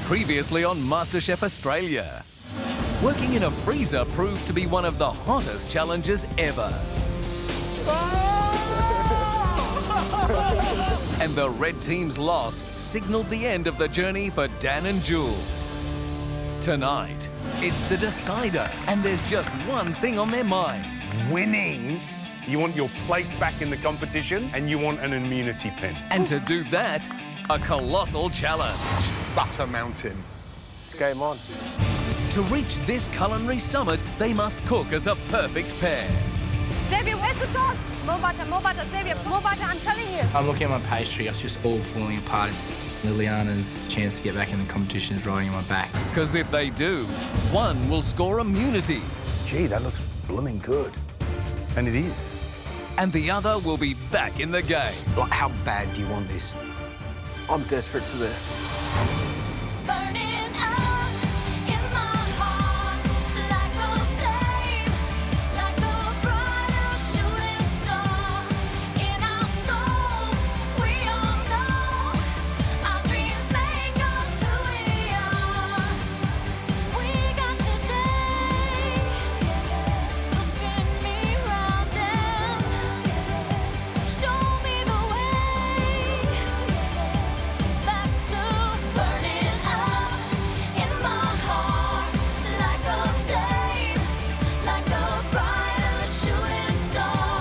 Previously on MasterChef Australia. Working in a freezer proved to be one of the hottest challenges ever. And the red team's loss signalled the end of the journey for Dan and Jules. Tonight, it's the decider, and there's just one thing on their minds. Winning. You want your place back in the competition, and you want an immunity pin. And to do that, a colossal challenge. Butter Mountain. It's game on. To reach this culinary summit, they must cook as a perfect pair. Xavier, where's the sauce? More butter, Xavier, more butter, I'm telling you. I'm looking at my pastry, it's just all falling apart. Liliana's chance to get back in the competition is riding on my back. Because if they do, one will score immunity. Gee, that looks blooming good. And it is. And the other will be back in the game. Like, how bad do you want this? I'm desperate for this. Burning up in my heart like a flame, like a brighter shooting star in our souls. We all know our dreams make us who we are. We got today, so spin me round and show me the way back to burning up in my heart like a flame, like a brighter shooting star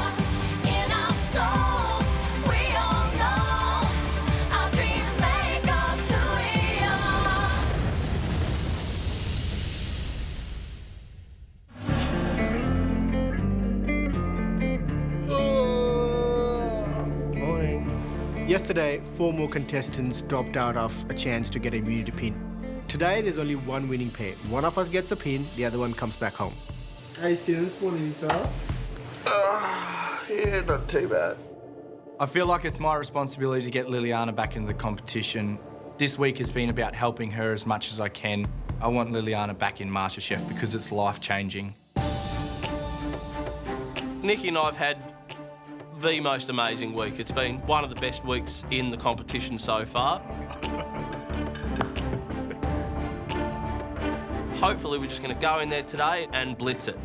in our souls. We all know our dreams make us who we are. Morning. Yesterday, 4 more contestants dropped out of a chance to get an immunity pin. Today, there's only one winning pair. One of us gets a pin, the other one comes back home. How you feeling this morning, fella? Yeah, not too bad. I feel like it's my responsibility to get Liliana back into the competition. This week has been about helping her as much as I can. I want Liliana back in MasterChef because it's life-changing. Nikki and I have had the most amazing week. It's been one of the best weeks in the competition so far. Hopefully we're just going to go in there today and blitz it.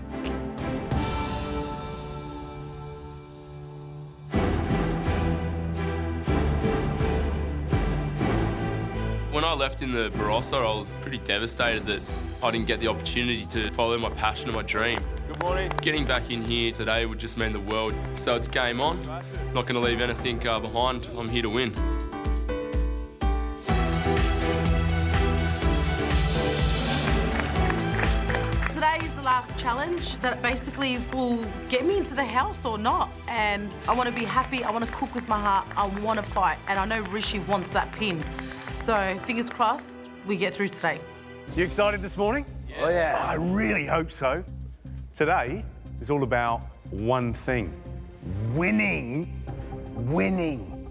When I left in the Barossa, I was pretty devastated that I didn't get the opportunity to follow my passion and my dream. Good morning. Getting back in here today would just mean the world. So it's game on. Not going to leave anything behind. I'm here to win. Today is the last challenge that basically will get me into the house or not. And I want to be happy, I want to cook with my heart, I want to fight. And I know Rishi wants that pin. So fingers crossed, we get through today. You excited this morning? Yeah. Oh, yeah. I really hope so. Today is all about one thing. Winning. Winning.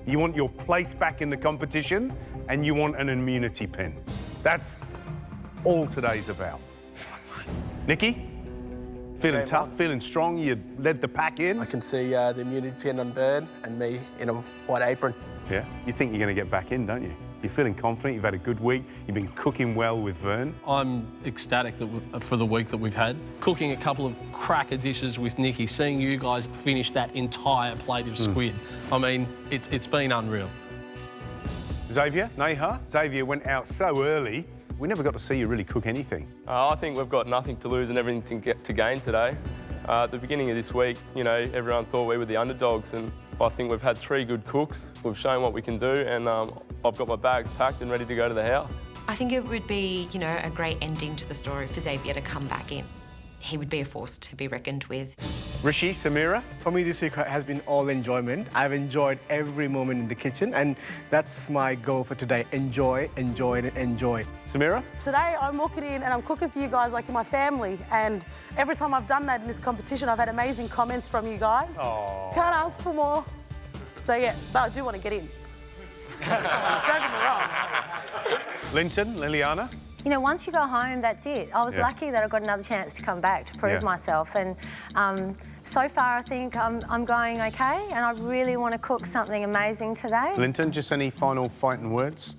You want your place back in the competition, and you want an immunity pin. That's all today's about. Nikki, feeling tough, feeling strong. You led the pack in. I can see the immunity pin on Bird and me in a white apron. Yeah, you think you're going to get back in, don't you? You're feeling confident, you've had a good week, you've been cooking well with Vern. I'm ecstatic for the week that we've had. Cooking a couple of cracker dishes with Nikki, seeing you guys finish that entire plate of squid. I mean, it's been unreal. Xavier, Neha, Xavier went out so early, we never got to see you really cook anything. I think we've got nothing to lose and everything to gain today. At the beginning of this week, you know, everyone thought we were the underdogs, and I think we've had 3 good cooks. We've shown what we can do, and I've got my bags packed and ready to go to the house. I think it would be, you know, a great ending to the story for Xavier to come back in. He would be a force to be reckoned with. Rishi, Samira? For me, this week has been all enjoyment. I've enjoyed every moment in the kitchen, and that's my goal for today. Enjoy, enjoy, and enjoy. Samira? Today, I'm walking in and I'm cooking for you guys like you're my family. And every time I've done that in this competition, I've had amazing comments from you guys. Aww. Can't ask for more. So, yeah, but I do want to get in. Don't get me wrong. Linton, Liliana? You know, once you go home, that's it. I was lucky that I got another chance to come back to prove myself. And so far, I think I'm going okay, and I really want to cook something amazing today. Linton, just any final fighting words?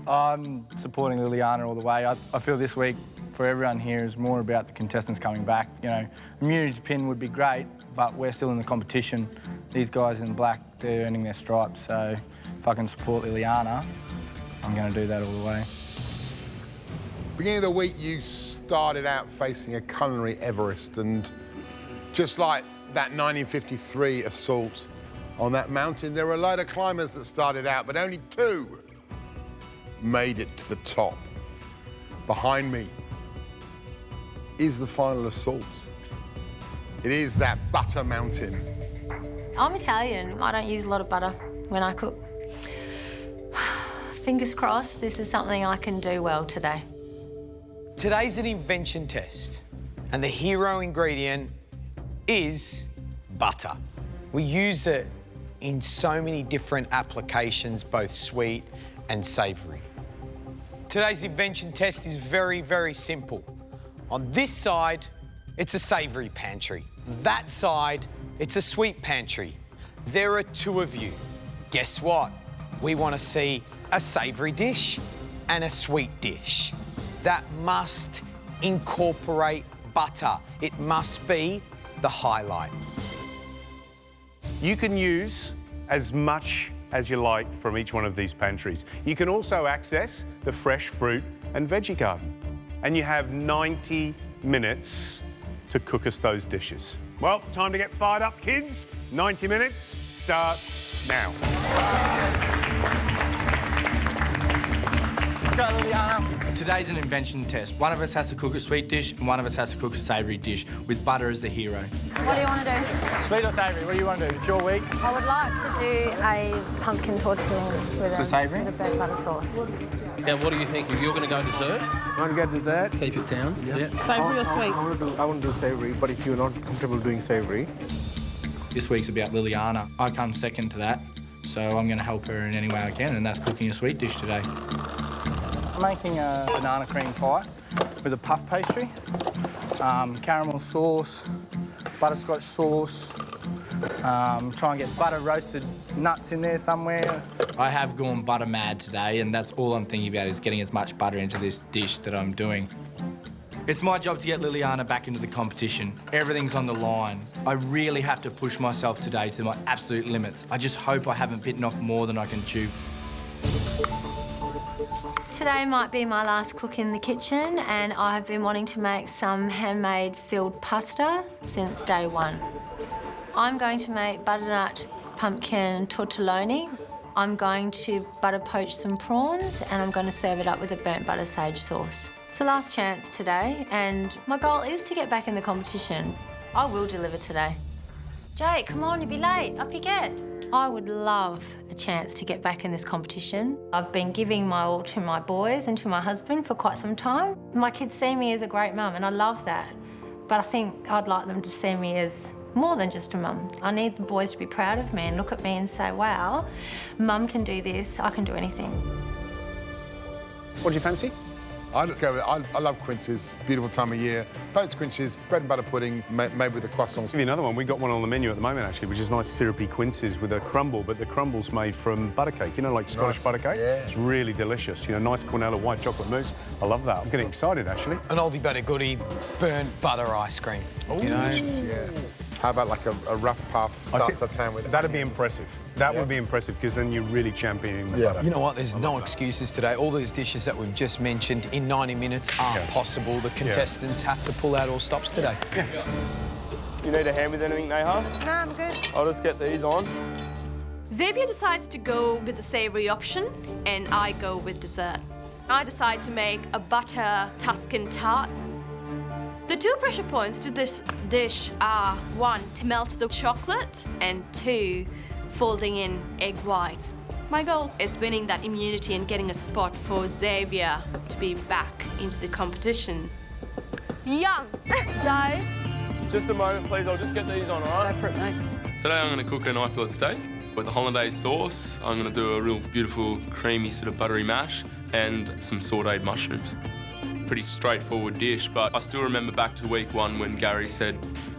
I'm supporting Liliana all the way. I feel this week for everyone here is more about the contestants coming back. You know, immunity to pin would be great, but we're still in the competition. These guys in black, they're earning their stripes, so if I can support Liliana, I'm going to do that all the way. Beginning of the week, you started out facing a culinary Everest, and just like that 1953 assault on that mountain, there were a load of climbers that started out, but only 2 made it to the top. Behind me is the final assault. It is that butter mountain. I'm Italian. I don't use a lot of butter when I cook. Fingers crossed, this is something I can do well today. Today's an invention test, and the hero ingredient is butter. We use it in so many different applications, both sweet and savoury. Today's invention test is very, very simple. On this side, it's a savoury pantry. That side, it's a sweet pantry. There are 2 of you. Guess what? We want to see a savoury dish and a sweet dish. That must incorporate butter. It must be the highlight. You can use as much as you like from each one of these pantries. You can also access the fresh fruit and veggie garden. And you have 90 minutes to cook us those dishes. Well, time to get fired up, kids. 90 minutes starts now. Go, Liliana. Today's an invention test. One of us has to cook a sweet dish and one of us has to cook a savoury dish with butter as the hero. What do you want to do? Sweet or savoury? What do you want to do? It's your week. I would like to do a pumpkin tortilla with savoury? with a burnt butter sauce. Now, what do you think? If you're going to go dessert? I want to get dessert. Keep it down. Yeah. Savoury or sweet? I want to do savoury, but if you're not comfortable doing savoury. This week's about Liliana. I come second to that, so I'm going to help her in any way I can, and that's cooking a sweet dish today. I'm making a banana cream pie with a puff pastry, caramel sauce, butterscotch sauce, try and get butter roasted nuts in there somewhere. I have gone butter mad today, and that's all I'm thinking about is getting as much butter into this dish that I'm doing. It's my job to get Liliana back into the competition. Everything's on the line. I really have to push myself today to my absolute limits. I just hope I haven't bitten off more than I can chew. Today might be my last cook in the kitchen, and I have been wanting to make some handmade filled pasta since day 1. I'm going to make butternut pumpkin tortelloni. I'm going to butter poach some prawns, and I'm going to serve it up with a burnt butter sage sauce. It's the last chance today, and my goal is to get back in the competition. I will deliver today. Jake, come on, you'll be late. Up you get. I would love a chance to get back in this competition. I've been giving my all to my boys and to my husband for quite some time. My kids see me as a great mum, and I love that. But I think I'd like them to see me as more than just a mum. I need the boys to be proud of me and look at me and say, wow, mum can do this, I can do anything. What do you fancy? I love quinces, beautiful time of year. Poached quinces, bread and butter pudding made with the croissants. I'll give you another one. We've got one on the menu at the moment, actually, which is nice syrupy quinces with a crumble, but the crumble's made from butter cake, you know, like Scottish butter cake? Yeah. It's really delicious. You know, nice quinoa white chocolate mousse. I love that. I'm getting excited, actually. An oldie but a goodie, burnt butter ice cream. You know? Yeah. How about like a rough puff tartan with it? That'd be impressive. That would be impressive, because then you're really championing the butter. You know what? There's no excuses today. All those dishes that we've just mentioned in 90 minutes aren't possible. The contestants have to pull out all stops today. You need a hand with anything, Neha? No, I'm good. I'll just get these on. Xavier decides to go with the savoury option, and I go with dessert. I decide to make a butter Tuscan tart. The 2 pressure points to this dish are 1, to melt the chocolate, and 2, folding in egg whites. My goal is winning that immunity and getting a spot for Xavier to be back into the competition. Yum! So? Just a moment, please. I'll just get these on, all right? Go for it, mate. Today I'm going to cook an eye fillet steak with a hollandaise sauce. I'm going to do a real beautiful, creamy sort of buttery mash and some sautéed mushrooms. Pretty straightforward dish, but I still remember back to week 1 when Gary said,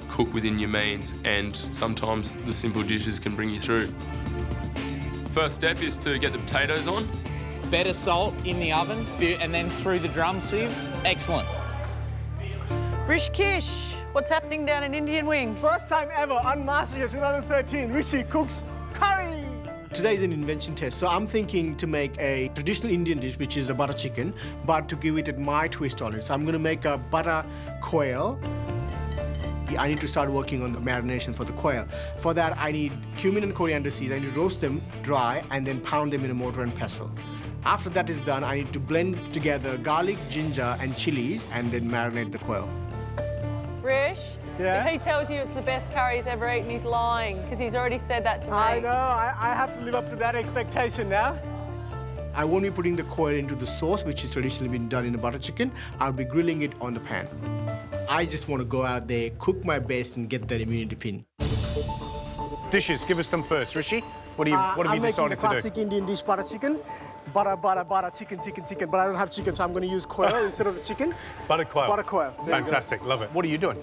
cook within your means, and sometimes the simple dishes can bring you through. First step is to get the potatoes on. better salt in the oven and then through the drum sieve. Excellent. Rish Kish, what's happening down in Indian Wing? First time ever on MasterChef 2013, Rishi cooks curry. Today is an invention test, so I'm thinking to make a traditional Indian dish, which is a butter chicken, but to give it my twist on it. So I'm going to make a butter quail. I need to start working on the marination for the quail. For that, I need cumin and coriander seeds. I need to roast them dry and then pound them in a mortar and pestle. After that is done, I need to blend together garlic, ginger, and chilies, and then marinate the quail. Rish, Yeah? if he tells you it's the best curry he's ever eaten, he's lying, because he's already said that to me. I know, I have to live up to that expectation now. I won't be putting the quail into the sauce, which is traditionally been done in a butter chicken. I'll be grilling it on the pan. I just want to go out there, cook my best, and get that immunity pin. Dishes, give us them first, Rishi. What have you decided to do? I'm making the classic Indian dish, butter chicken. Butter, chicken. But I don't have chicken, so I'm going to use quail instead of the chicken. Butter quail. Butter quail. There you go. Fantastic, love it. What are you doing?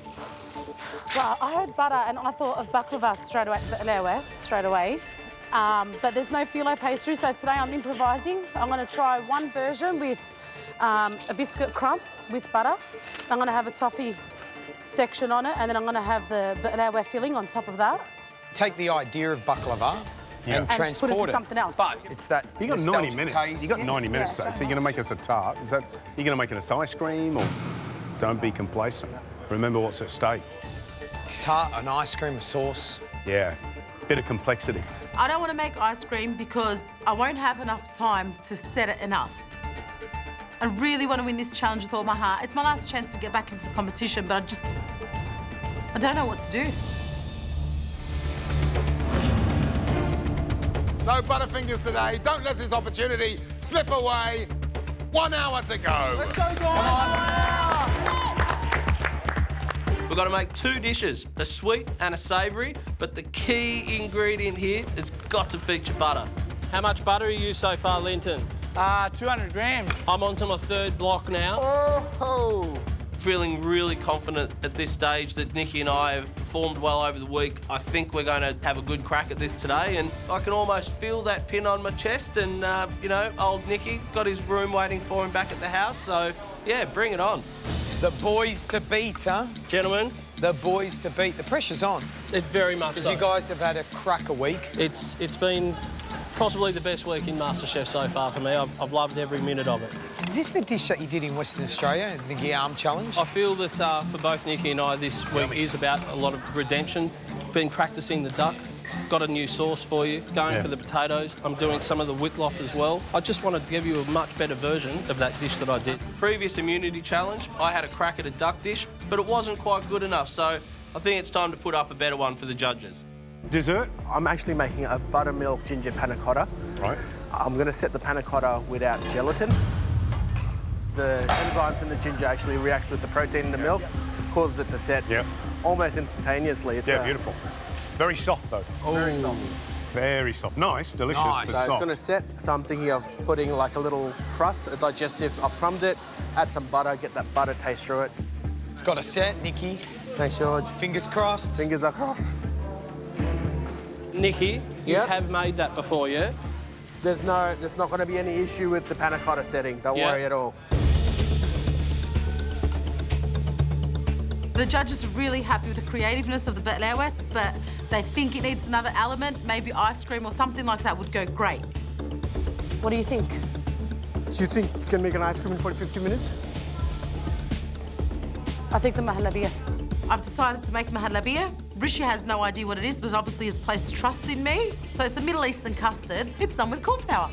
Well, I heard butter and I thought of baklava straight away. But there's no phyllo pastry, so today I'm improvising. I'm going to try one version with a biscuit crumb with butter. I'm going to have a toffee section on it, and then I'm going to have the baklava filling on top of that. Take the idea of baklava and transport put it it. to something else. But it's that You got 90 nostalgic minutes. taste. You got 90 minutes, though. So you're going to make us a tart. Is that you're going to make us ice cream, or don't be complacent? Remember what's at stake. Tart, an ice cream, a sauce. Yeah, bit of complexity. I don't want to make ice cream because I won't have enough time to set it enough. I really want to win this challenge with all my heart. It's my last chance to get back into the competition, but I don't know what to do. No Butterfingers today. Don't let this opportunity slip away. 1 hour to go. Let's go, guys! We've got to make 2 dishes, a sweet and a savoury, but the key ingredient here has got to feature butter. How much butter are you so far, Linton? 200 grams. I'm on to my 3rd block now. Oh! Feeling really confident at this stage that Nikki and I have performed well over the week. I think we're going to have a good crack at this today, and I can almost feel that pin on my chest, and, you know, old Nikki got his room waiting for him back at the house, so, yeah, bring it on. The boys to beat, huh? Gentlemen. The boys to beat. The pressure's on. It very much Because so. you guys have had a cracker week. It's been possibly the best week in MasterChef so far for me. I've loved every minute of it. Is this the dish that you did in Western Australia, the Guillaume Challenge? I feel that for both Nikki and I this week is about a lot of redemption. Been practising the duck. Got a new sauce for you, going for the potatoes. I'm doing some of the whitloaf as well. I just wanted to give you a much better version of that dish that I did. Previous immunity challenge, I had a crack at a duck dish, but it wasn't quite good enough, so I think it's time to put up a better one for the judges. Dessert? I'm actually making a buttermilk ginger panna cotta. Right. I'm going to set the panna cotta without gelatin. The enzymes in the ginger actually reacts with the protein in the milk, causes it to set almost instantaneously. It's beautiful. Very soft, though. Very soft. Very soft. Nice, delicious, but So it's soft. going to set. So I'm thinking of putting like a little crust, a digestive. I've crumbed it, add some butter, get that butter taste through it. It's got a set, Nikki. Thanks, George. Fingers crossed. Fingers are crossed. Nikki, you have made that before, yeah? There's not going to be any issue with the panna cotta setting. Don't worry at all. The judges are really happy with the creativeness of the baklava, but they think it needs another element, maybe ice cream or something like that would go great. What do you think? Do you think you can make an ice cream in 40-50 minutes? I think the mahalabia. I've decided to make mahalabia. Rishi has no idea what it is, but obviously has placed trust in me. So it's a Middle Eastern custard. It's done with corn flour.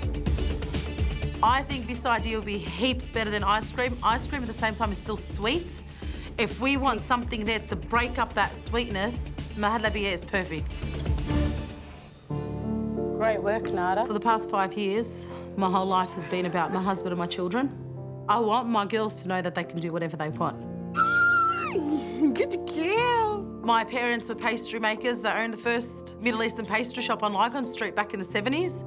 I think this idea will be heaps better than ice cream. Ice cream at the same time is still sweet. If we want something there to break up that sweetness, mahalabia is perfect. Great work, Nada. For the past 5 years, my whole life has been about my husband and my children. I want my girls to know that they can do whatever they want. Good girl. My parents were pastry makers. They owned the first Middle Eastern pastry shop on Lygon Street back in the 70s.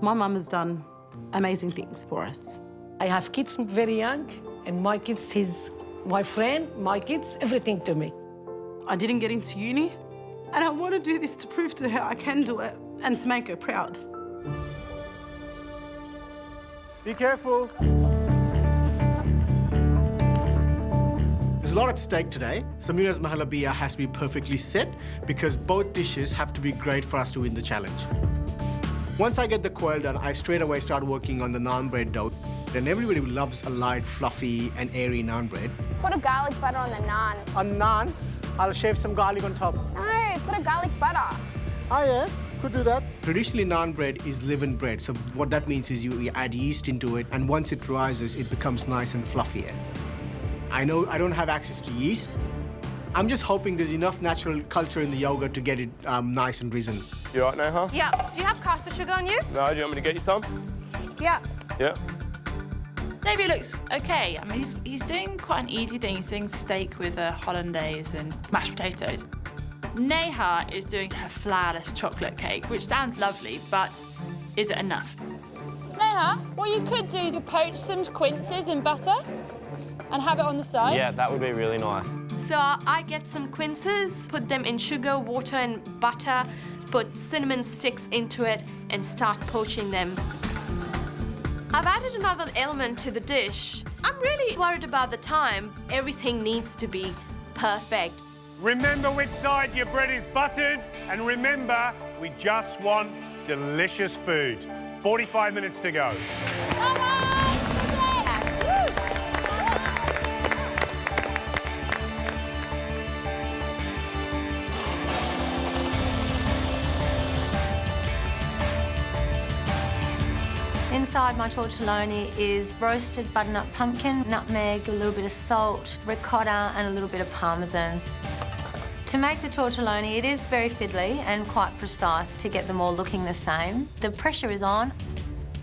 My mum has done amazing things for us. I have kids very young, and my kids, my friend, my kids, everything to me. I didn't get into uni, and I want to do this to prove to her I can do it and to make her proud. Be careful. There's a lot at stake today. Samina's mahalabia has to be perfectly set because both dishes have to be great for us to win the challenge. Once I get the quail done, I straight away start working on the naan bread dough. And everybody loves a light, fluffy and airy naan bread. Put a garlic butter on the naan. On naan, I'll shave some garlic on top. No, put a garlic butter. Oh yeah, could do that. Traditionally, naan bread is leavened bread. So what that means is you add yeast into it, and once it rises, it becomes nice and fluffier. I know I don't have access to yeast. I'm just hoping there's enough natural culture in the yogurt to get it nice and risen. You all right now, huh? Yeah. Do you have caster sugar on you? No, do you want me to get you some? Yeah. Yeah. Xavier looks okay. I mean, he's doing quite an easy thing. He's doing steak with hollandaise and mashed potatoes. Neha is doing her flourless chocolate cake, which sounds lovely, but is it enough? Neha, what you could do is poach some quinces in butter and have it on the side. Yeah, that would be really nice. So I get some quinces, put them in sugar, water and butter, put cinnamon sticks into it and start poaching them. I've added another element to the dish. I'm really worried about the time. Everything needs to be perfect. Remember which side your bread is buttered, and remember, we just want delicious food. 45 minutes to go. Inside my tortelloni is roasted butternut pumpkin, nutmeg, a little bit of salt, ricotta and a little bit of parmesan. To make the tortelloni, it is very fiddly and quite precise to get them all looking the same. The pressure is on,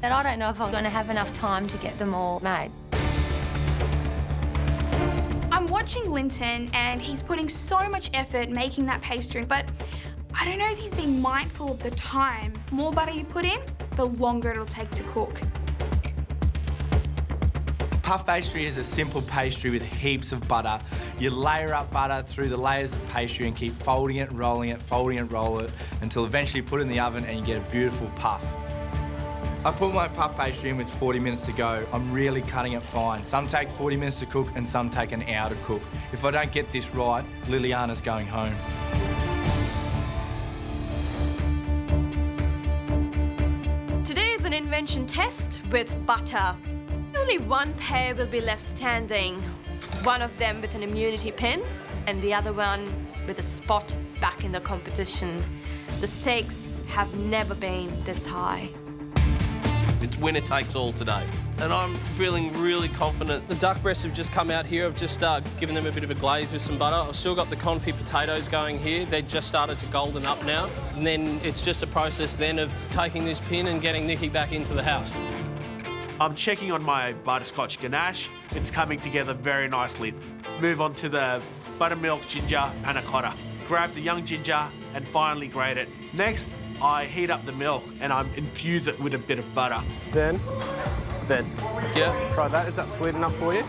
and I don't know if I'm going to have enough time to get them all made. I'm watching Linton and he's putting so much effort making that pastry, but I don't know if he's being mindful of the time. The more butter you put in, the longer it'll take to cook. Puff pastry is a simple pastry with heaps of butter. You layer up butter through the layers of pastry and keep folding it, rolling it, folding it, roll it, until eventually you put it in the oven and you get a beautiful puff. I put my puff pastry in with 40 minutes to go. I'm really cutting it fine. Some take 40 minutes to cook and some take an hour to cook. If I don't get this right, Liliana's going home. Today is an invention test with butter. Only one pair will be left standing. One of them with an immunity pin and the other one with a spot back in the competition. The stakes have never been this high. It's winner takes all today. And I'm feeling really confident. The duck breasts have just come out here. I've just given them a bit of a glaze with some butter. I've still got the confit potatoes going here. They've just started to golden up now. And then it's just a process then of taking this pin and getting Nikki back into the house. I'm checking on my butterscotch ganache. It's coming together very nicely. Move on to the buttermilk ginger panna cotta. Grab the young ginger and finely grate it. Next, I heat up the milk and I infuse it with a bit of butter. Ben. Yeah? Try that. Is that sweet enough for you?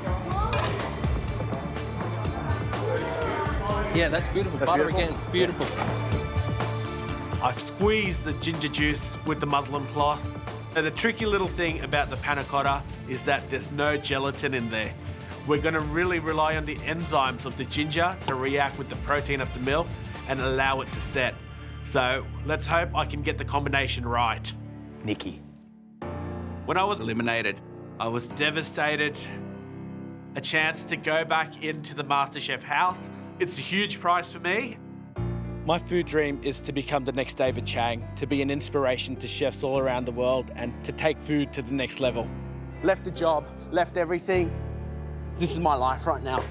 Yeah, that's beautiful. That's butter beautiful? again. Beautiful. I've squeezed the ginger juice with the muslin cloth. And the tricky little thing about the panna cotta is that there's no gelatin in there. We're going to really rely on the enzymes of the ginger to react with the protein of the milk and allow it to set. So let's hope I can get the combination right. Nikki. When I was eliminated, I was devastated. A chance to go back into the MasterChef house. It's a huge prize for me. My food dream is to become the next David Chang, to be an inspiration to chefs all around the world and to take food to the next level. Left the job, left everything. This is my life right now.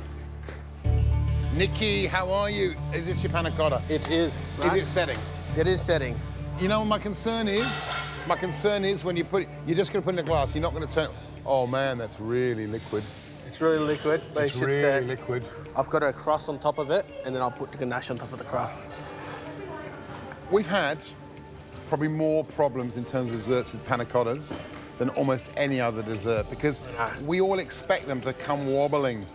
Nikki, how are you? Is this your panna cotta? It is. Is it setting? It is setting. You know what my concern is? My concern is when you put it, you're just going to put it in a glass, you're not going to turn. Oh man, that's really liquid. It's really liquid, but It's it should really set. liquid. I've got a crust on top of it, and then I'll put the ganache on top of the crust. We've had probably more problems in terms of desserts with panna cottas than almost any other dessert because we all expect them to come wobbling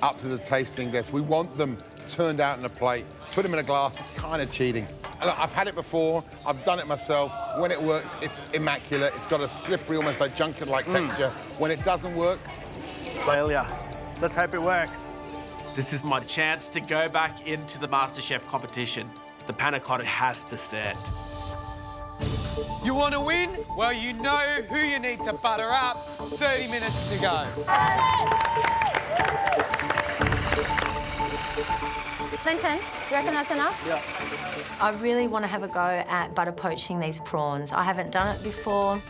up to the tasting desk. We want them turned out on a plate, put them in a glass. It's kind of cheating. Look, I've had it before. I've done it myself. When it works, it's immaculate. It's got a slippery, almost like junket-like texture. When it doesn't work... Failure. Let's hope it works. This is my chance to go back into the MasterChef competition. The panna cotta has to set. You want to win? Well, you know who you need to butter up. 30 minutes to go. Clinton, do you reckon that's enough? Yeah. I really want to have a go at butter poaching these prawns. I haven't done it before.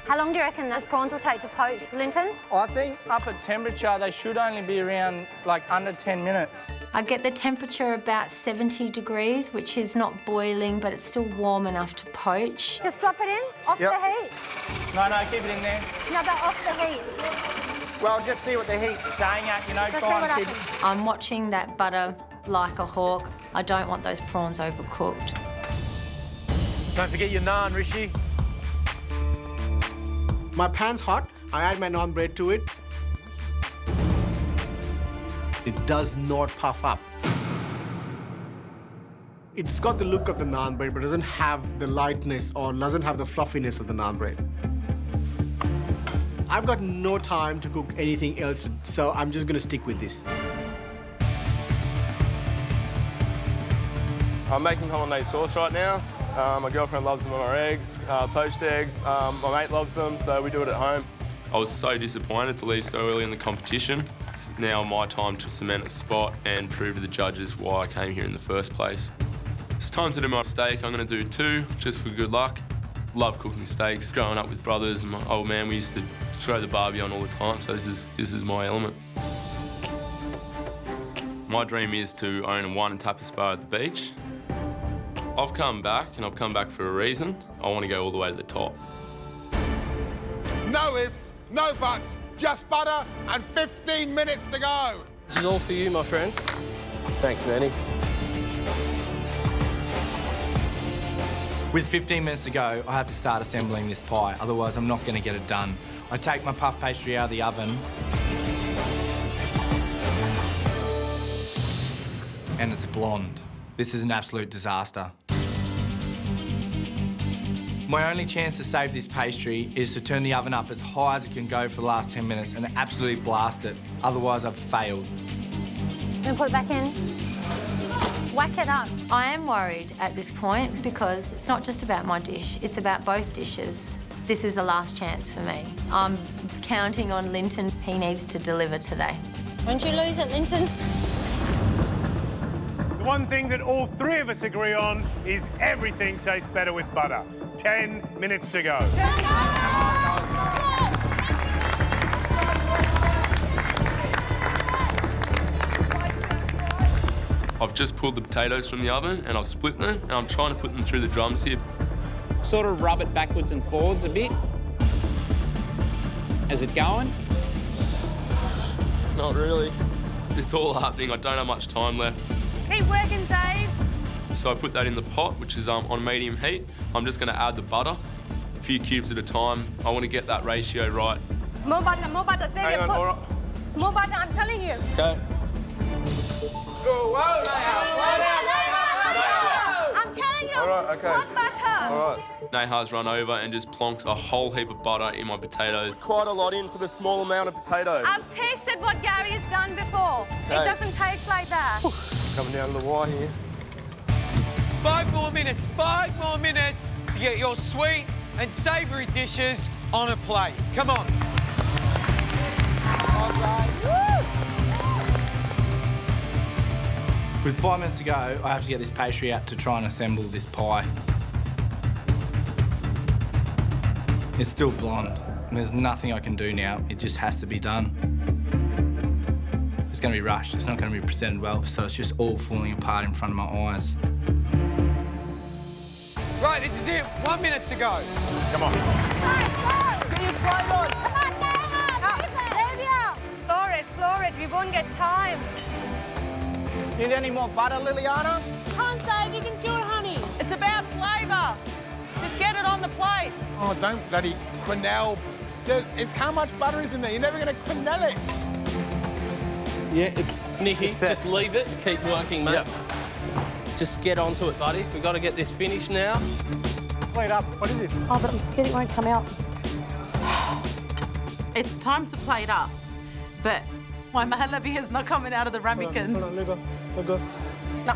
How long do you reckon those prawns will take to poach, Linton? I think up at temperature, they should only be around, like, under 10 minutes. I get the temperature about 70 degrees, which is not boiling, but it's still warm enough to poach. Just drop it in, off the heat. No, keep it in there. No, but off the heat. Well, just see what the heat's staying at, you know. Let's see what happens. I'm watching that butter like a hawk. I don't want those prawns overcooked. Don't forget your naan, Rishi. My pan's hot. I add my naan bread to it. It does not puff up. It's got the look of the naan bread, but doesn't have the lightness or doesn't have the fluffiness of the naan bread. I've got no time to cook anything else, so I'm just gonna stick with this. I'm making hollandaise sauce right now. My girlfriend loves them on our eggs, poached eggs. My mate loves them, so we do it at home. I was so disappointed to leave so early in the competition. It's now my time to cement a spot and prove to the judges why I came here in the first place. It's time to do my steak. I'm going to do 2, just for good luck. Love cooking steaks. Growing up with brothers and my old man, we used to throw the barbie on all the time, so this is my element. My dream is to own a wine and tapas bar at the beach. I've come back, and I've come back for a reason. I want to go all the way to the top. No ifs, no buts, just butter and 15 minutes to go. This is all for you, my friend. Thanks, Manny. With 15 minutes to go, I have to start assembling this pie, otherwise I'm not going to get it done. I take my puff pastry out of the oven, and it's blonde. This is an absolute disaster. My only chance to save this pastry is to turn the oven up as high as it can go for the last 10 minutes and absolutely blast it. Otherwise, I've failed. Gonna put it back in. Whack it up. I am worried at this point because it's not just about my dish, it's about both dishes. This is the last chance for me. I'm counting on Linton. He needs to deliver today. Won't you lose it, Linton? The one thing that all 3 of us agree on is everything tastes better with butter. 10 minutes to go. I've just pulled the potatoes from the oven and I've split them and I'm trying to put them through the drum sieve. Sort of rub it backwards and forwards a bit. Is it going? Not really. It's all happening. I don't have much time left. Keep working, Dave. So I put that in the pot, which is on medium heat. I'm just going to add the butter, a few cubes at a time. I want to get that ratio right. More butter, Xavier. Hang on, all right. More butter, I'm telling you. Okay. Whoa, I'm telling you. All right, okay. More butter. All right. Neha's run over and just plonks a whole heap of butter in my potatoes. Quite a lot in for the small amount of potatoes. I've tasted what Gary has done before. Okay. It doesn't taste like that. Coming down to the wire here. 5 more minutes to get your sweet and savoury dishes on a plate. Come on. With 5 minutes to go, I have to get this pastry out to try and assemble this pie. It's still blonde, and there's nothing I can do now. It just has to be done. It's going to be rushed. It's not going to be presented well, so it's just all falling apart in front of my eyes. Right, this is it. 1 minute to go. Come on. Floor it. We won't get time. Need any more butter, Liliana? Come on, Dave, you can do it, honey. It's about flavour. Just get it on the plate. Oh, don't bloody quenelle. It's how much butter is in there? You're never going to quenelle it. Yeah, it's... Nicky, it's set. just leave it. Keep working, mate. Yep. Just get onto it, buddy. We've got to get this finished now. Plate up. What is it? Oh, but I'm scared it won't come out. It's time to plate up, but my mahalabi is not coming out of the ramekins. Hold on, let go. No,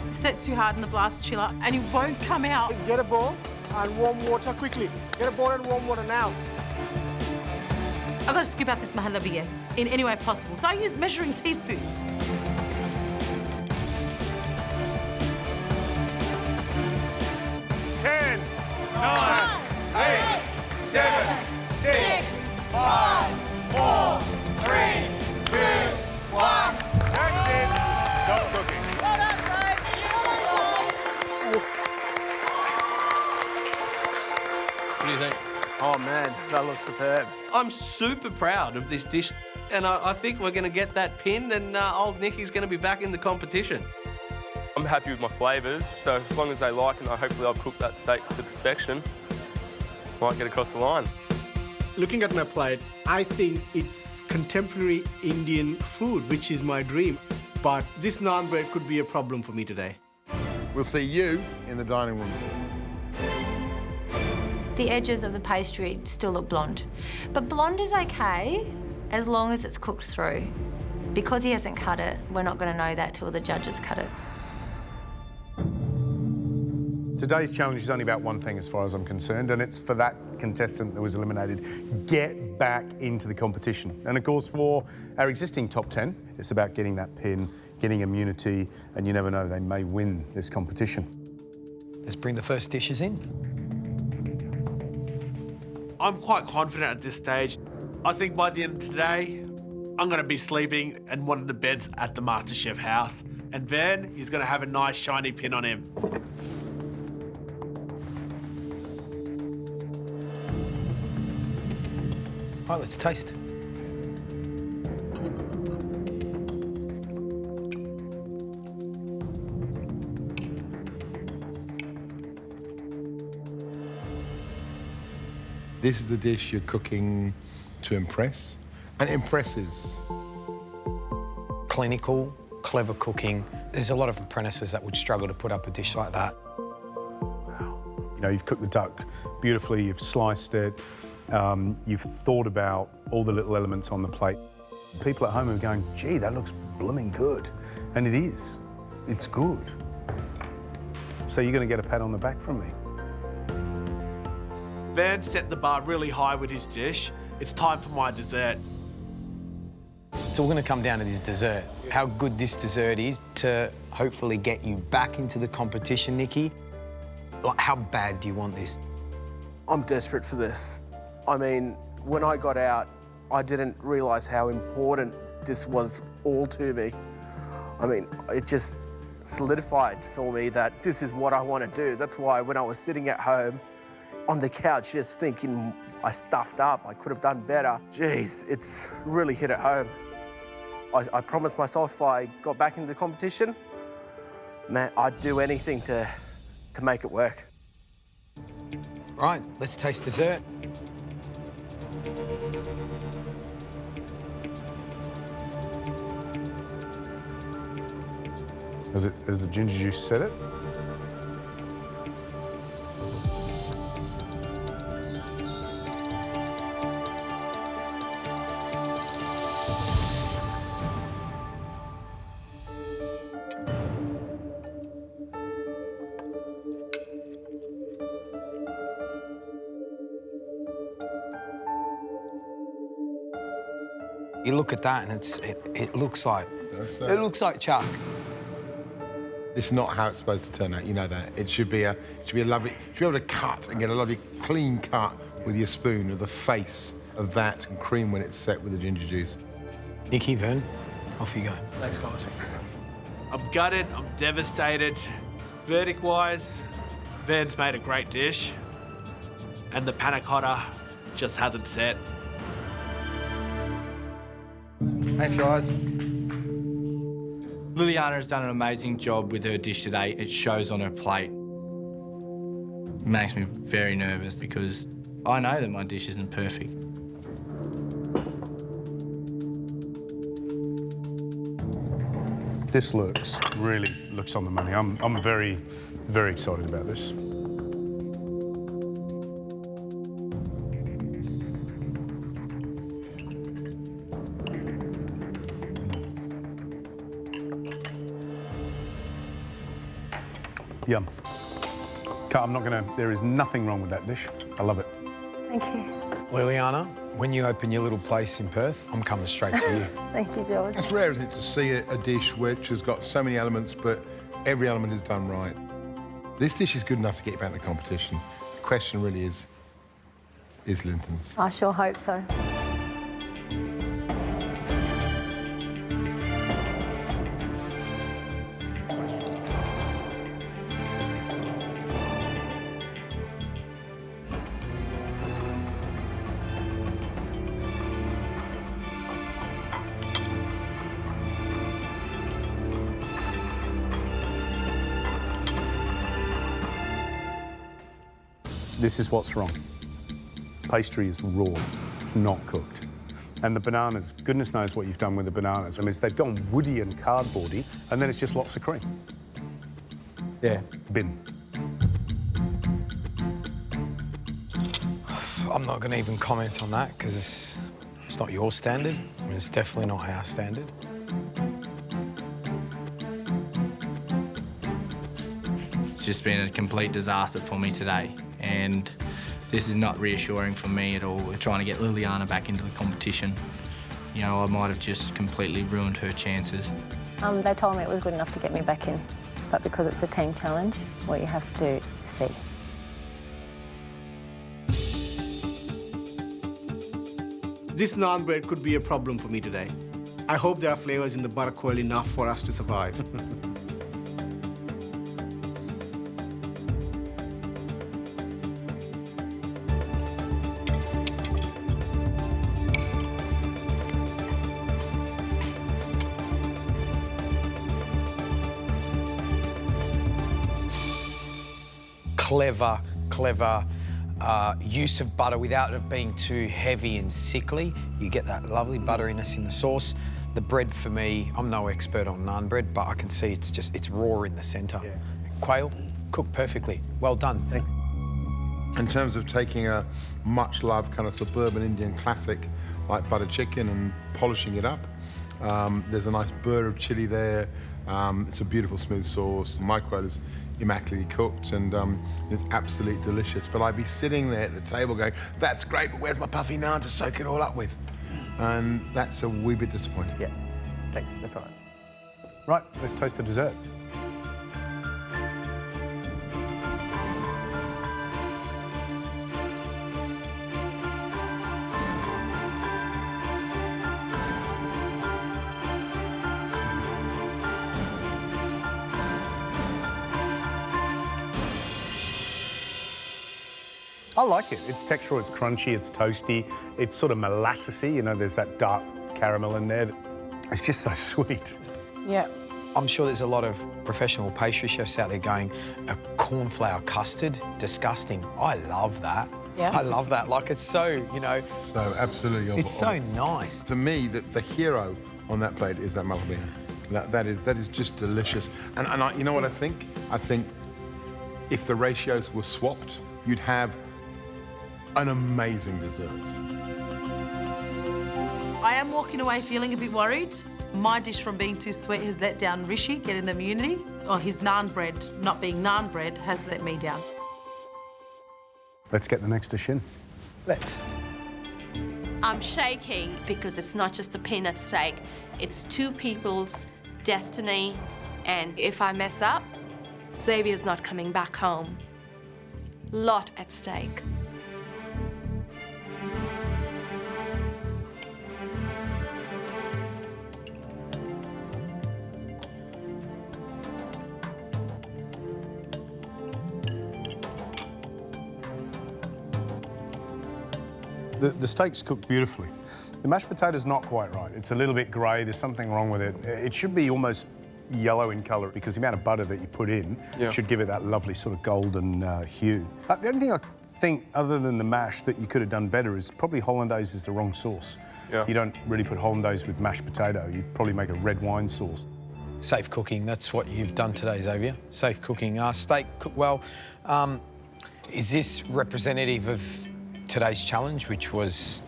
set too hard in the blast chiller and it won't come out. Get a bowl and warm water quickly. Get a bowl and warm water now. I've got to scoop out this mahalabi in any way possible, so I use measuring teaspoons. Ten, 9, 8, 7, 6, 5, 4, 3, 2, 1. That's it. Stop cooking. What do you think? Oh, man, that looks superb. I'm super proud of this dish, and I think we're going to get that pin, and old Nicky's going to be back in the competition. I'm happy with my flavours, so as long as they like and hopefully I've cooked that steak to perfection, might get across the line. Looking at my plate, I think it's contemporary Indian food, which is my dream. But this naan bread could be a problem for me today. We'll see you in the dining room. The edges of the pastry still look blonde. But blonde is okay as long as it's cooked through. Because he hasn't cut it, we're not going to know that till the judges cut it. Today's challenge is only about one thing as far as I'm concerned, and it's for that contestant that was eliminated. Get back into the competition. And of course, for our existing top 10, it's about getting that pin, getting immunity, and you never know, they may win this competition. Let's bring the first dishes in. I'm quite confident at this stage. I think by the end of today, I'm going to be sleeping in one of the beds at the MasterChef house. And then he's going to have a nice shiny pin on him. All right, let's taste. This is the dish you're cooking to impress, and it impresses. Clinical, clever cooking. There's a lot of apprentices that would struggle to put up a dish like that. You know, you've cooked the duck beautifully, you've sliced it, you've thought about all the little elements on the plate. People at home are going, gee, that looks blooming good. And it is. It's good. So you're going to get a pat on the back from me. Van set the bar really high with his dish. It's time for my dessert. It's all going to come down to this dessert. How good this dessert is to hopefully get you back into the competition, Nicky. Like, how bad do you want this? I'm desperate for this. I mean, when I got out, I didn't realise how important this was all to me. I mean, it just solidified for me that this is what I want to do. That's why when I was sitting at home on the couch just thinking I stuffed up, I could have done better, geez, it's really hit at home. I promised myself if I got back into the competition, man, I'd do anything to make it work. Right, let's taste dessert. Has the ginger juice set it? You look at that and it looks like chuck. This is not how it's supposed to turn out. You know that. It should be a lovely. You should be able to cut and get a lovely clean cut with your spoon of the face of that and cream when it's set with the ginger juice. Nicky, Vern, off you go. Thanks, guys. Thanks. I'm gutted. I'm devastated. Verdict-wise, Vern's made a great dish, and the panna cotta just hasn't set. Thanks, guys. Liliana has done an amazing job with her dish today. It shows on her plate. It makes me very nervous because I know that my dish isn't perfect. This really looks on the money. I'm very, very excited about this. Yum. I'm not gonna, there is nothing wrong with that dish. I love it. Thank you. Liliana, when you open your little place in Perth, I'm coming straight to you. Thank you, George. It's rare, isn't it, to see a dish which has got so many elements, but every element is done right. This dish is good enough to get you back in the competition. The question really is Linton's. I sure hope so. This is what's wrong. Pastry is raw. It's not cooked. And the bananas, goodness knows what you've done with the bananas. I mean, they've gone woody and cardboardy, and then it's just lots of cream. Yeah. Bin. I'm not going to even comment on that because it's not your standard. I mean, it's definitely not our standard. It's just been a complete disaster for me today, and this is not reassuring for me at all. We're trying to get Liliana back into the competition. You know, I might have just completely ruined her chances. They told me it was good enough to get me back in, but because it's a team challenge, well, you have to see. This naan bread could be a problem for me today. I hope there are flavors in the butter coil enough for us to survive. Clever use of butter without it being too heavy and sickly. You get that lovely butteriness in the sauce. The bread for me, I'm no expert on naan bread, but I can see it's raw in the centre. Yeah. Quail, cooked perfectly. Well done. Thanks. In terms of taking a much-loved kind of suburban Indian classic like butter chicken and polishing it up, there's a nice burr of chilli there. It's a beautiful smooth sauce. My quail is immaculately cooked and it's absolutely delicious. But I'd be sitting there at the table going, that's great, but where's my puffy naan to soak it all up with? And that's a wee bit disappointing. Yeah, thanks, that's all right. Right, let's taste the dessert. I like it. It's textural, it's crunchy, it's toasty, it's sort of molassesy, you know, there's that dark caramel in there. It's just so sweet. Yeah. I'm sure there's a lot of professional pastry chefs out there going, a cornflour custard, disgusting. I love that. Yeah. I love that. Like, it's so, you know... So, absolutely. It's so nice. For me, the hero on that plate is that malabia. That is just delicious. And you know what I think? I think if the ratios were swapped, you'd have an amazing dessert. I am walking away feeling a bit worried. My dish from being too sweet has let down Rishi, getting the immunity. Or his naan bread, not being naan bread, has let me down. Let's get the next dish in. Let's. I'm shaking because it's not just a pin at stake. It's two people's destiny, and if I mess up, Xavier's not coming back home. Lot at stake. The steak's cooked beautifully. The mashed potato's not quite right. It's a little bit grey, there's something wrong with it. It should be almost yellow in colour because the amount of butter that you put in should give it that lovely sort of golden hue. The only thing I think, other than the mash, that you could have done better is probably hollandaise is the wrong sauce. Yeah. You don't really put hollandaise with mashed potato. You'd probably make a red wine sauce. Safe cooking, that's what you've done today, Xavier. Safe cooking. Steak cooked well. Is this representative of today's challenge, which was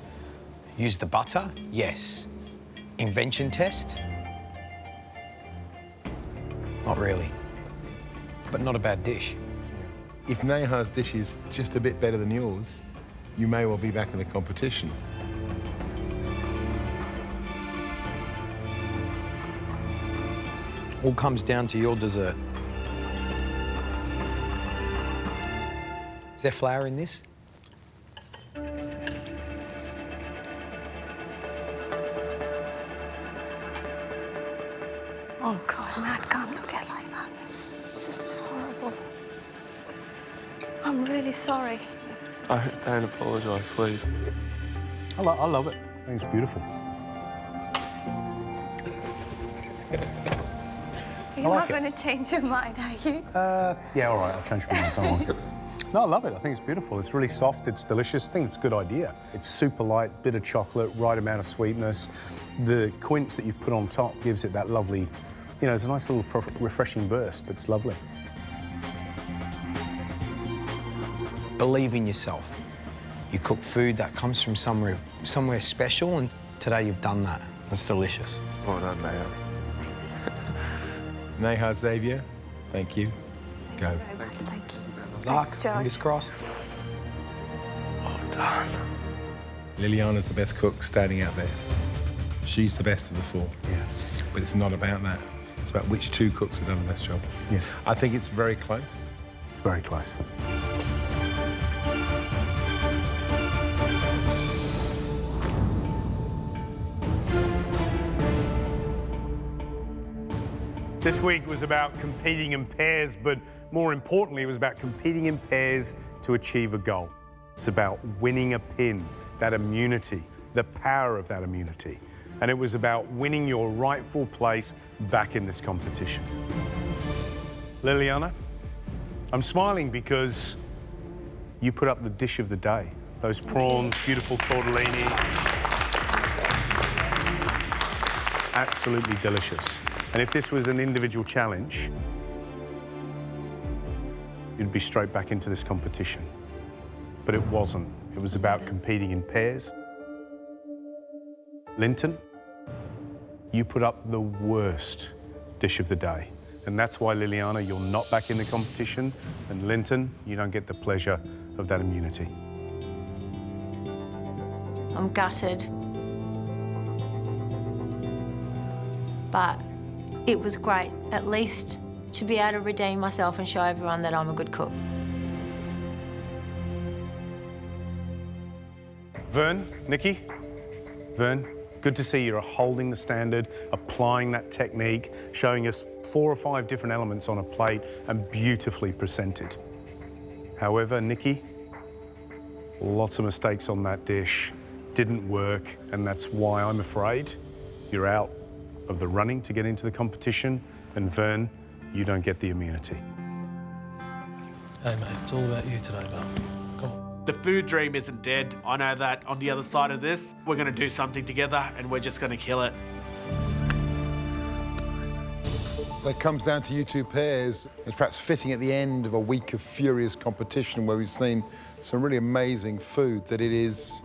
use the butter? Yes. Invention test? Not really. But not a bad dish. If Neha's dish is just a bit better than yours, you may well be back in the competition. All comes down to your dessert. Is there flour in this? Oh, God, Matt can't look at it like that. It's just horrible. I'm really sorry. Don't apologise, please. I love it. I think it's beautiful. You're not going to change your mind, are you? Yeah, all right, I'll change my mind. Don't like it. No, I love it. I think it's beautiful. It's really soft. It's delicious. I think it's a good idea. It's super light, bit of chocolate, right amount of sweetness. The quince that you've put on top gives it that lovely, you know, it's a nice little refreshing burst. It's lovely. Believe in yourself. You cook food that comes from somewhere special, and today you've done that. That's delicious. Well done, Neha. Neha, Xavier, thank you. Go. Thank you. Luck, Thanks, Josh. fingers crossed. Well done. Liliana's the best cook standing out there. She's the best of the four. Yeah. But it's not about that. It's about which two cooks have done the best job. Yeah. I think it's very close. It's very close. This week was about competing in pairs, but more importantly, it was about competing in pairs to achieve a goal. It's about winning a pin, that immunity, the power of that immunity. And it was about winning your rightful place back in this competition. Liliana, I'm smiling because you put up the dish of the day. Those prawns, beautiful tortellini. Absolutely delicious. And if this was an individual challenge, you'd be straight back into this competition. But it wasn't. It was about competing in pairs. Linton, you put up the worst dish of the day. And that's why, Liliana, you're not back in the competition. And Linton, you don't get the pleasure of that immunity. I'm gutted. But it was great, at least to be able to redeem myself and show everyone that I'm a good cook. Vern, Nikki, Vern, good to see you're holding the standard, applying that technique, showing us 4 or 5 different elements on a plate and beautifully presented. However, Nikki, lots of mistakes on that dish, didn't work, and that's why I'm afraid you're out of the running to get into the competition, and Vern, you don't get the immunity. Hey, mate, it's all about you today, pal. Come on. The food dream isn't dead. I know that. On the other side of this, we're going to do something together and we're just going to kill it. So it comes down to you two pairs. It's perhaps fitting at the end of a week of furious competition where we've seen some really amazing food that it is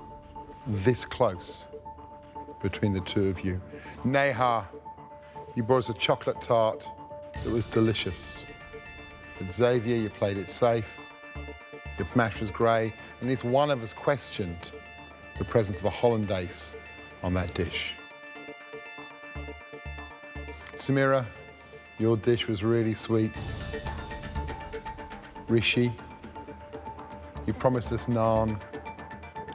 this close between the two of you. Neha, you brought us a chocolate tart that was delicious. But Xavier, you played it safe. Your mash was grey, and at least one of us questioned the presence of a hollandaise on that dish. Samira, your dish was really sweet. Rishi, you promised us naan.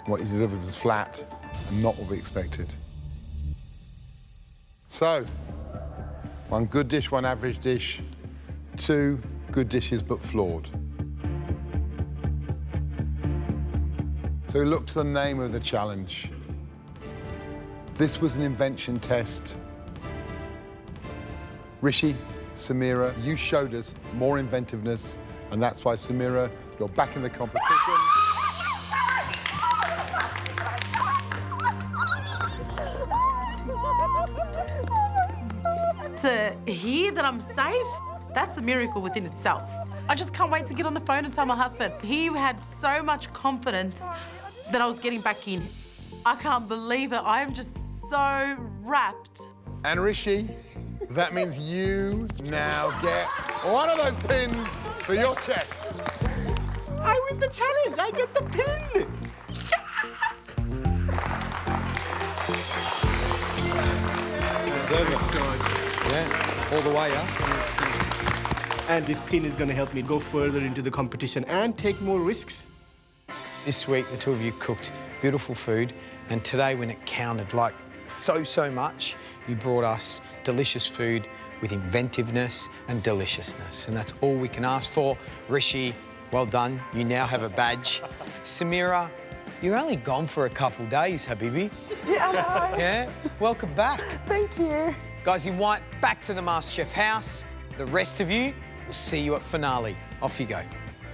What you delivered was flat and not what we expected. So, 1 good dish, 1 average dish, 2 good dishes but flawed. So look to the name of the challenge. This was an invention test. Rishi, Samira, you showed us more inventiveness, and that's why, Samira, you're back in the competition. to hear that I'm safe, that's a miracle within itself. I just can't wait to get on the phone and tell my husband. He had so much confidence that I was getting back in. I can't believe it. I am just so wrapped. And Rishi, that means you now get one of those pins for your chest. I win the challenge. I get the pin. Yeah, all the way up. And this pin is going to help me go further into the competition and take more risks. This week, the two of you cooked beautiful food, and today, when it counted, like so much, you brought us delicious food with inventiveness and deliciousness, and that's all we can ask for. Rishi, well done. You now have a badge. Samira, you're only gone for a couple days, Habibi. Yeah, I know. Yeah? Welcome back. Thank you. Guys in white, back to the MasterChef house. The rest of you, we'll see you at finale. Off you go.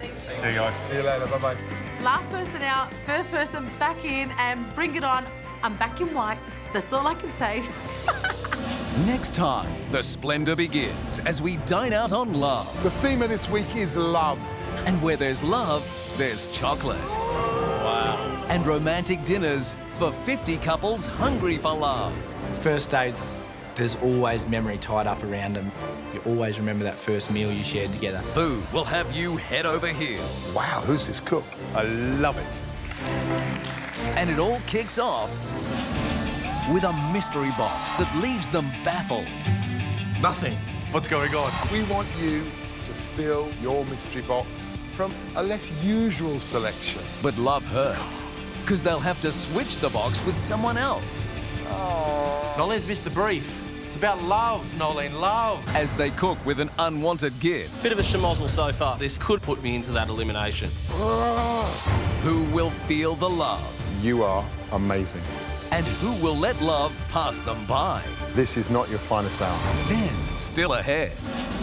See you guys. See you later, bye-bye. Last person out, first person back in, and bring it on. I'm back in white. That's all I can say. Next time, the splendour begins as we dine out on love. The theme of this week is love. And where there's love, there's chocolate. Wow. And romantic dinners for 50 couples hungry for love. First dates, there's always memory tied up around them. You always remember that first meal you shared together. Food will have you head over heels. Wow, who's this cook? I love it. And it all kicks off with a mystery box that leaves them baffled. Nothing. What's going on? We want you to fill your mystery box from a less usual selection. But love hurts, because they'll have to switch the box with someone else. Nolene's missed the brief. It's about love, Nolene, love. As they cook with an unwanted gift. Bit of a schmozzle so far. This could put me into that elimination. Who will feel the love? You are amazing. And who will let love pass them by? This is not your finest hour. Then, still ahead,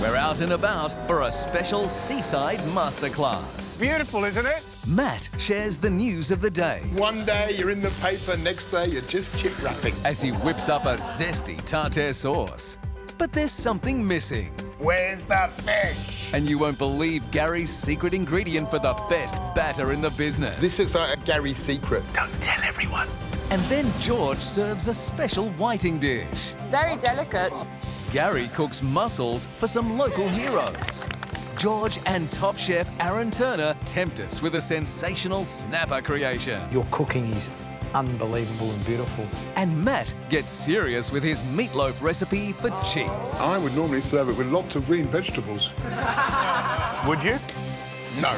we're out and about for a special seaside masterclass. Beautiful, isn't it? Matt shares the news of the day. One day you're in the paper, next day you're just chip wrapping. As he whips up a zesty tartare sauce. But there's something missing. Where's the fish? And you won't believe Gary's secret ingredient for the best batter in the business. This looks like a Gary secret. Don't tell everyone. And then George serves a special whiting dish. Very delicate. Gary cooks mussels for some local heroes. George and top chef Aaron Turner tempt us with a sensational snapper creation. Your cooking is unbelievable and beautiful. And Matt gets serious with his meatloaf recipe for cheats. I would normally serve it with lots of green vegetables. Would you? No.